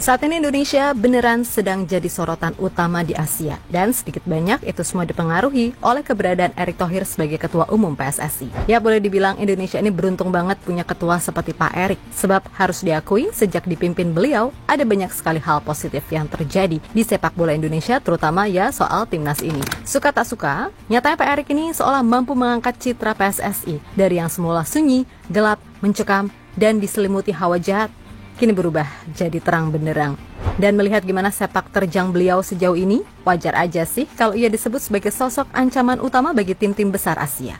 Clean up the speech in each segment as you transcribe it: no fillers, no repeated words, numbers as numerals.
Saat ini Indonesia beneran sedang jadi sorotan utama di Asia, dan sedikit banyak itu semua dipengaruhi oleh keberadaan Erick Thohir sebagai Ketua Umum PSSI. Ya, boleh dibilang Indonesia ini beruntung banget punya ketua seperti Pak Erick, sebab harus diakui sejak dipimpin beliau ada banyak sekali hal positif yang terjadi di sepak bola Indonesia, terutama ya soal timnas ini. Suka tak suka, nyatanya Pak Erick ini seolah mampu mengangkat citra PSSI dari yang semula sunyi, gelap, mencekam, dan diselimuti hawa jahat, kini berubah jadi terang benderang. Dan melihat gimana sepak terjang beliau sejauh ini, wajar aja sih kalau ia disebut sebagai sosok ancaman utama bagi tim-tim besar Asia.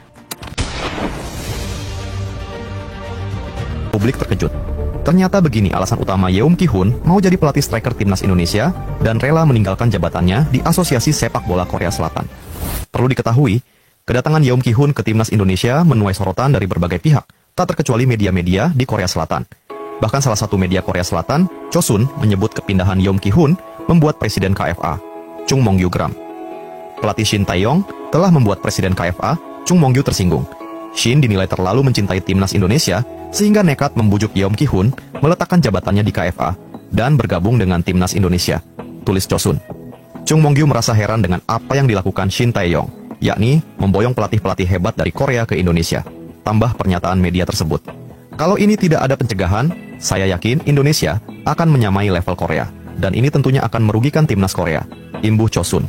Publik terkejut. Ternyata begini alasan utama Yeom Ki-hun mau jadi pelatih striker timnas Indonesia dan rela meninggalkan jabatannya di Asosiasi Sepak Bola Korea Selatan. Perlu diketahui, kedatangan Yeom Ki-hun ke timnas Indonesia menuai sorotan dari berbagai pihak, tak terkecuali media-media di Korea Selatan. Bahkan salah satu media Korea Selatan, Chosun, menyebut kepindahan Yeom Ki-hun membuat Presiden KFA, Chung Mong-gyu geram. Pelatih Shin Tae-yong telah membuat Presiden KFA, Chung Mong-gyu tersinggung. Shin dinilai terlalu mencintai timnas Indonesia sehingga nekat membujuk Yeom Ki-hun meletakkan jabatannya di KFA dan bergabung dengan timnas Indonesia, tulis Chosun. Chung Mong-gyu merasa heran dengan apa yang dilakukan Shin Tae-yong, yakni memboyong pelatih-pelatih hebat dari Korea ke Indonesia. Tambah pernyataan media tersebut. Kalau ini tidak ada pencegahan, saya yakin Indonesia akan menyamai level Korea, dan ini tentunya akan merugikan timnas Korea, imbuh Chosun.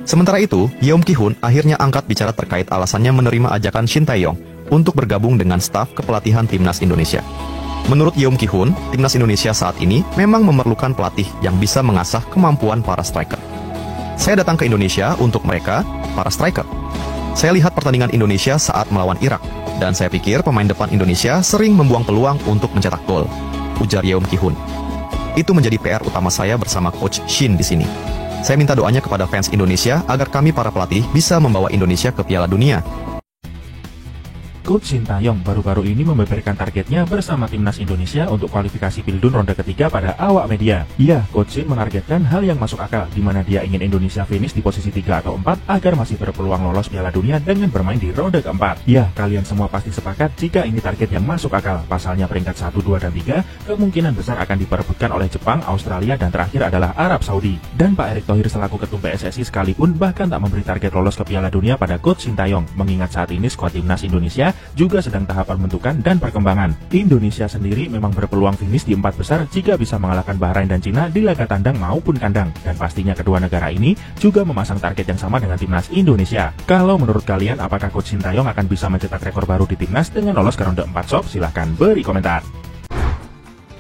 Sementara itu, Yeom Ki-hun akhirnya angkat bicara terkait alasannya menerima ajakan Shin Tae-yong untuk bergabung dengan staf kepelatihan timnas Indonesia. Menurut Yeom Ki-hun, timnas Indonesia saat ini memang memerlukan pelatih yang bisa mengasah kemampuan para striker. Saya datang ke Indonesia untuk mereka, para striker. Saya lihat pertandingan Indonesia saat melawan Irak, dan saya pikir pemain depan Indonesia sering membuang peluang untuk mencetak gol, ujar Yeom Ki-hun. Itu menjadi PR utama saya bersama Coach Shin di sini. Saya minta doanya kepada fans Indonesia agar kami para pelatih bisa membawa Indonesia ke Piala Dunia. Coach Shin Tae-yong baru-baru ini membeberkan targetnya bersama timnas Indonesia untuk kualifikasi Pildun ronde ketiga pada awak media. Ya, Coach Shin menargetkan hal yang masuk akal, di mana dia ingin Indonesia finish di posisi 3 atau 4 agar masih berpeluang lolos Piala Dunia dengan bermain di ronde keempat. Ya, kalian semua pasti sepakat jika ini target yang masuk akal. Pasalnya peringkat 1, 2, dan 3 kemungkinan besar akan diperebutkan oleh Jepang, Australia, dan terakhir adalah Arab Saudi. Dan Pak Erick Thohir selaku ketum PSSI sekalipun bahkan tak memberi target lolos ke Piala Dunia pada Coach Shin Tae-yong, mengingat saat ini skuad timnas Indonesia juga sedang tahap pembentukan dan perkembangan. Indonesia sendiri memang berpeluang finish di 4 besar jika bisa mengalahkan Bahrain dan Cina di laga tandang maupun kandang. Dan pastinya kedua negara ini juga memasang target yang sama dengan timnas Indonesia. Kalau menurut kalian, apakah Coach Shin Tae-yong akan bisa mencetak rekor baru di timnas dengan lolos ke ronde 4 sob? Silahkan beri komentar.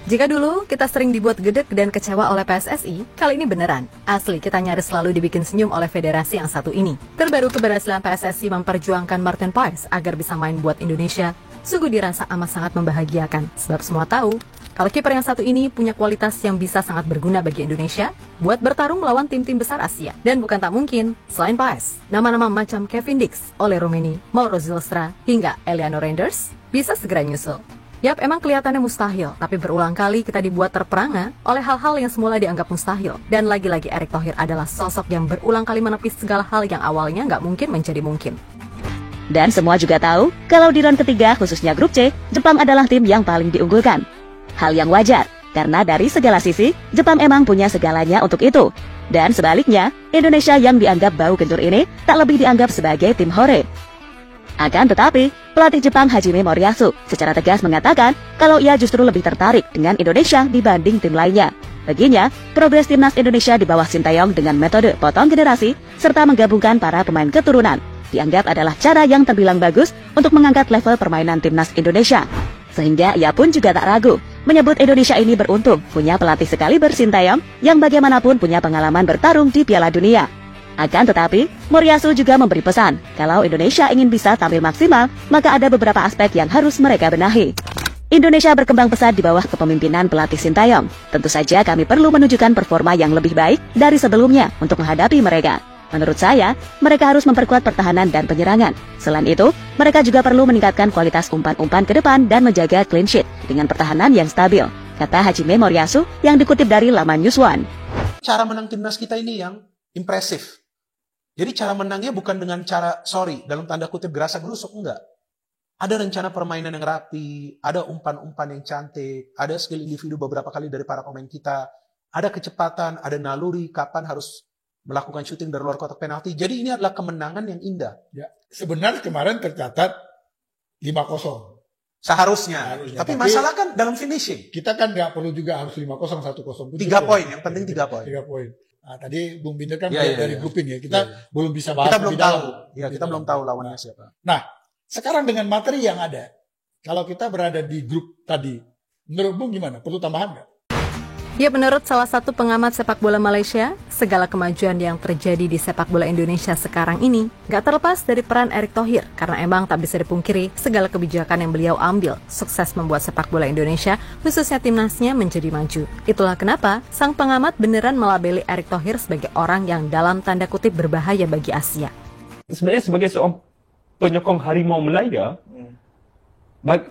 Jika dulu kita sering dibuat gedek dan kecewa oleh PSSI, kali ini beneran. Asli, kita nyaris selalu dibikin senyum oleh federasi yang satu ini. Terbaru keberhasilan PSSI memperjuangkan Martin Paes agar bisa main buat Indonesia, sungguh dirasa amat sangat membahagiakan. Sebab semua tahu, kalau kiper yang satu ini punya kualitas yang bisa sangat berguna bagi Indonesia buat bertarung melawan tim-tim besar Asia. Dan bukan tak mungkin, selain Paes, nama-nama macam Kevin Dix, Ole Rummenigge, Mauro Zylstra, hingga Eliano Reinders bisa segera nyusul. Yap, emang kelihatannya mustahil, tapi berulang kali kita dibuat terperangah oleh hal-hal yang semula dianggap mustahil. Dan lagi-lagi Erick Thohir adalah sosok yang berulang kali menepis segala hal yang awalnya nggak mungkin menjadi mungkin. Dan semua juga tahu, kalau di round ketiga khususnya grup C, Jepang adalah tim yang paling diunggulkan. Hal yang wajar, karena dari segala sisi, Jepang emang punya segalanya untuk itu. Dan sebaliknya, Indonesia yang dianggap bau gentur ini tak lebih dianggap sebagai tim hore. Akan tetapi, pelatih Jepang Hajime Moriyasu secara tegas mengatakan kalau ia justru lebih tertarik dengan Indonesia dibanding tim lainnya. Baginya, progres timnas Indonesia di bawah Shin Tae-yong dengan metode potong generasi serta menggabungkan para pemain keturunan dianggap adalah cara yang terbilang bagus untuk mengangkat level permainan timnas Indonesia. Sehingga ia pun juga tak ragu menyebut Indonesia ini beruntung punya pelatih sekaliber Shin Tae-yong yang bagaimanapun punya pengalaman bertarung di Piala Dunia. Akan tetapi, Moriyasu juga memberi pesan, kalau Indonesia ingin bisa tampil maksimal, maka ada beberapa aspek yang harus mereka benahi. Indonesia berkembang pesat di bawah kepemimpinan pelatih Shin Tae-yong. Tentu saja kami perlu menunjukkan performa yang lebih baik dari sebelumnya untuk menghadapi mereka. Menurut saya, mereka harus memperkuat pertahanan dan penyerangan. Selain itu, mereka juga perlu meningkatkan kualitas umpan-umpan ke depan dan menjaga clean sheet dengan pertahanan yang stabil, kata Hajime Moriyasu yang dikutip dari laman Newsone. Cara menang timnas kita ini yang impresif. Jadi cara menangnya bukan dengan cara, dalam tanda kutip gerasa gerusuk, enggak. Ada rencana permainan yang rapi, ada umpan-umpan yang cantik, ada skill individu beberapa kali dari para pemain kita. ada kecepatan, ada naluri, kapan harus melakukan syuting dari luar kotak penalti. Jadi ini adalah kemenangan yang indah. Ya, sebenarnya kemarin tercatat 5-0. Seharusnya. Tapi masalah kan dalam finishing. Kita kan nggak perlu juga harus 5-0, 1-0. 3 poin, yang penting 3 poin. 3 poin. Nah, tadi Bung Binder kan Ya, dari ya. grouping ya. Kita belum bisa bahas Kita belum lebih tahu. dalam. Ya, kita belum tahu lawannya siapa. Nah, sekarang dengan materi yang ada, kalau kita berada di grup tadi, menurut Bung gimana? Perlu tambahan nggak? Ya, menurut salah satu pengamat sepak bola Malaysia, segala kemajuan yang terjadi di sepak bola Indonesia sekarang ini gak terlepas dari peran Erick Thohir, karena emang tak bisa dipungkiri segala kebijakan yang beliau ambil sukses membuat sepak bola Indonesia, khususnya timnasnya, menjadi maju. Itulah kenapa sang pengamat beneran melabeli Erick Thohir sebagai orang yang dalam tanda kutip berbahaya bagi Asia. Sebenarnya sebagai seorang penyokong harimau Melaya,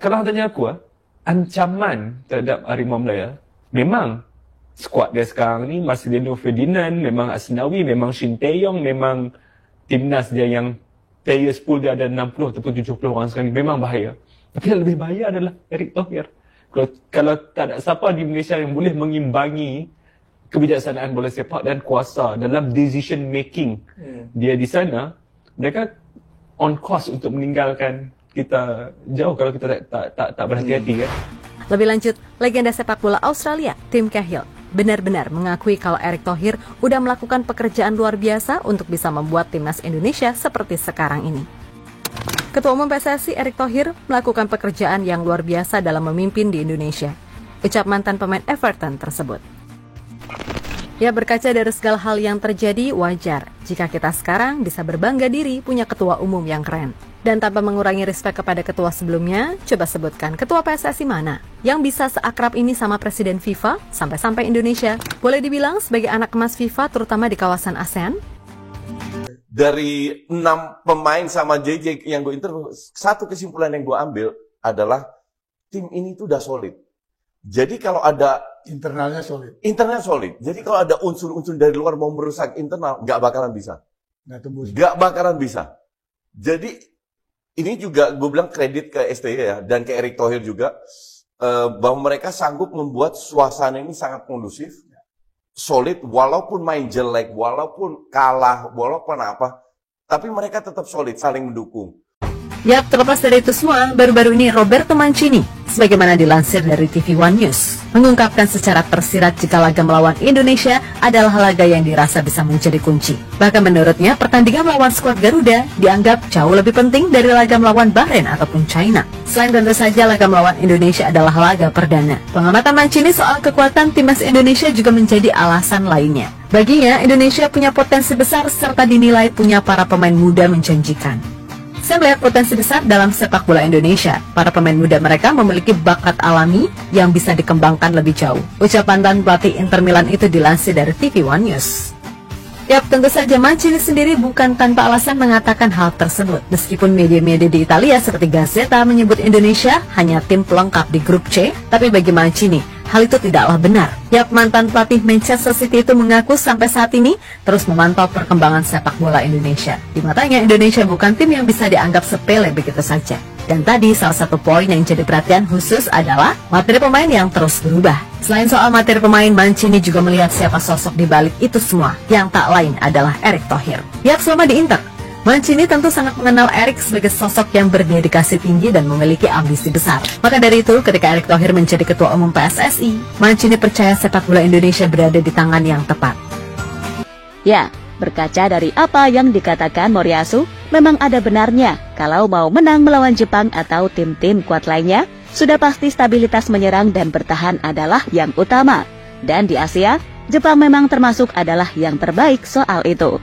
kalau tanya aku, ancaman terhadap harimau Melaya memang skuad dia sekarang ni, Marcelino Ferdinand, memang Asnawi, memang Shin Tae-yong, memang timnas dia yang players pool dia ada 60 ataupun 70 orang sekarang ni, memang bahaya. Tapi yang lebih bahaya adalah Erick Thohir. Kalau tak ada siapa di Malaysia yang boleh mengimbangi kebijaksanaan bola sepak dan kuasa dalam decision making dia di sana, mereka on course untuk meninggalkan kita jauh kalau kita tak berhati-hati kan. Lebih lanjut, legenda sepak bola Australia, Tim Cahill, benar-benar mengakui kalau Erick Thohir udah melakukan pekerjaan luar biasa untuk bisa membuat timnas Indonesia seperti sekarang ini. Ketua Umum PSSI Erick Thohir melakukan pekerjaan yang luar biasa dalam memimpin di Indonesia, ucap mantan pemain Everton tersebut. Ya, berkaca dari segala hal yang terjadi, wajar jika kita sekarang bisa berbangga diri punya ketua umum yang keren. Dan tanpa mengurangi respek kepada ketua sebelumnya, coba sebutkan ketua PSSI mana yang bisa seakrab ini sama Presiden FIFA sampai-sampai Indonesia boleh dibilang sebagai anak emas FIFA terutama di kawasan ASEAN? Dari 6 pemain sama JJ yang gue interview, satu kesimpulan yang gue ambil adalah tim ini tuh udah solid. Jadi kalau ada Internalnya solid. internal solid, jadi kalau ada unsur-unsur dari luar mau merusak internal, nggak bakalan bisa. Nggak tembus. Nggak bakalan bisa. Jadi ini juga gue bilang kredit ke STY ya, dan ke Erick Thohir juga, bahwa mereka sanggup membuat suasana ini sangat kondusif, solid, walaupun main jelek, walaupun kalah, walaupun apa, tapi mereka tetap solid, saling mendukung. Yap, terlepas dari itu semua, baru-baru ini Roberto Mancini, sebagaimana dilansir dari TV One News, mengungkapkan secara tersirat jika laga melawan Indonesia adalah laga yang dirasa bisa menjadi kunci. Bahkan menurutnya, pertandingan melawan skuad Garuda dianggap jauh lebih penting dari laga melawan Bahrain ataupun China. Selain tentu saja laga melawan Indonesia adalah laga perdana. Pengamatan Mancini soal kekuatan timnas Indonesia juga menjadi alasan lainnya. Baginya, Indonesia punya potensi besar serta dinilai punya para pemain muda menjanjikan. Saya melihat potensi besar dalam sepak bola Indonesia. Para pemain muda mereka memiliki bakat alami yang bisa dikembangkan lebih jauh. Ucapan mantan pelatih Inter Milan itu dilansir dari TV One News. Yap, tentu saja Mancini sendiri bukan tanpa alasan mengatakan hal tersebut. Meskipun media-media di Italia seperti Gazzetta menyebut Indonesia hanya tim pelengkap di grup C, tapi bagi Mancini, hal itu tidaklah benar. Yap, mantan pelatih Manchester City itu mengaku sampai saat ini terus memantau perkembangan sepak bola Indonesia. Di matanya, Indonesia bukan tim yang bisa dianggap sepele begitu saja. Dan tadi salah satu poin yang jadi perhatian khusus adalah materi pemain yang terus berubah. Selain soal materi pemain, Mancini juga melihat siapa sosok di balik itu semua, yang tak lain adalah Erick Thohir. Yap, selama di Inter, Mancini tentu sangat mengenal Erick sebagai sosok yang berdedikasi tinggi dan memiliki ambisi besar. Maka dari itu, ketika Erick Thohir menjadi ketua umum PSSI, Mancini percaya sepak bola Indonesia berada di tangan yang tepat. Ya, berkaca dari apa yang dikatakan Moriyasu, memang ada benarnya kalau mau menang melawan Jepang atau tim-tim kuat lainnya, sudah pasti stabilitas menyerang dan bertahan adalah yang utama. Dan di Asia, Jepang memang termasuk adalah yang terbaik soal itu.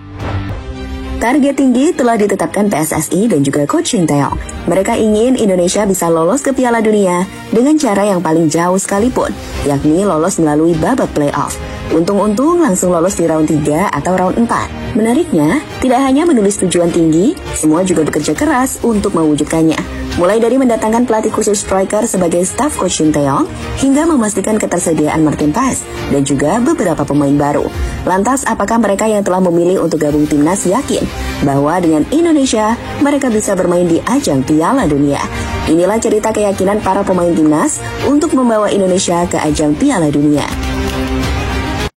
Target tinggi telah ditetapkan PSSI dan juga Coach Shin Tae-yong. Mereka ingin Indonesia bisa lolos ke Piala Dunia dengan cara yang paling jauh sekalipun, yakni lolos melalui babak playoff. Untung-untung langsung lolos di round 3 atau round 4. Menariknya, tidak hanya menulis tujuan tinggi, semua juga bekerja keras untuk mewujudkannya. Mulai dari mendatangkan pelatih khusus striker sebagai staf coach Shin Tae-yong, hingga memastikan ketersediaan Martin Paes dan juga beberapa pemain baru. Lantas, apakah mereka yang telah memilih untuk gabung timnas yakin bahwa dengan Indonesia, mereka bisa bermain di ajang Piala Dunia? Inilah cerita keyakinan para pemain timnas untuk membawa Indonesia ke ajang Piala Dunia.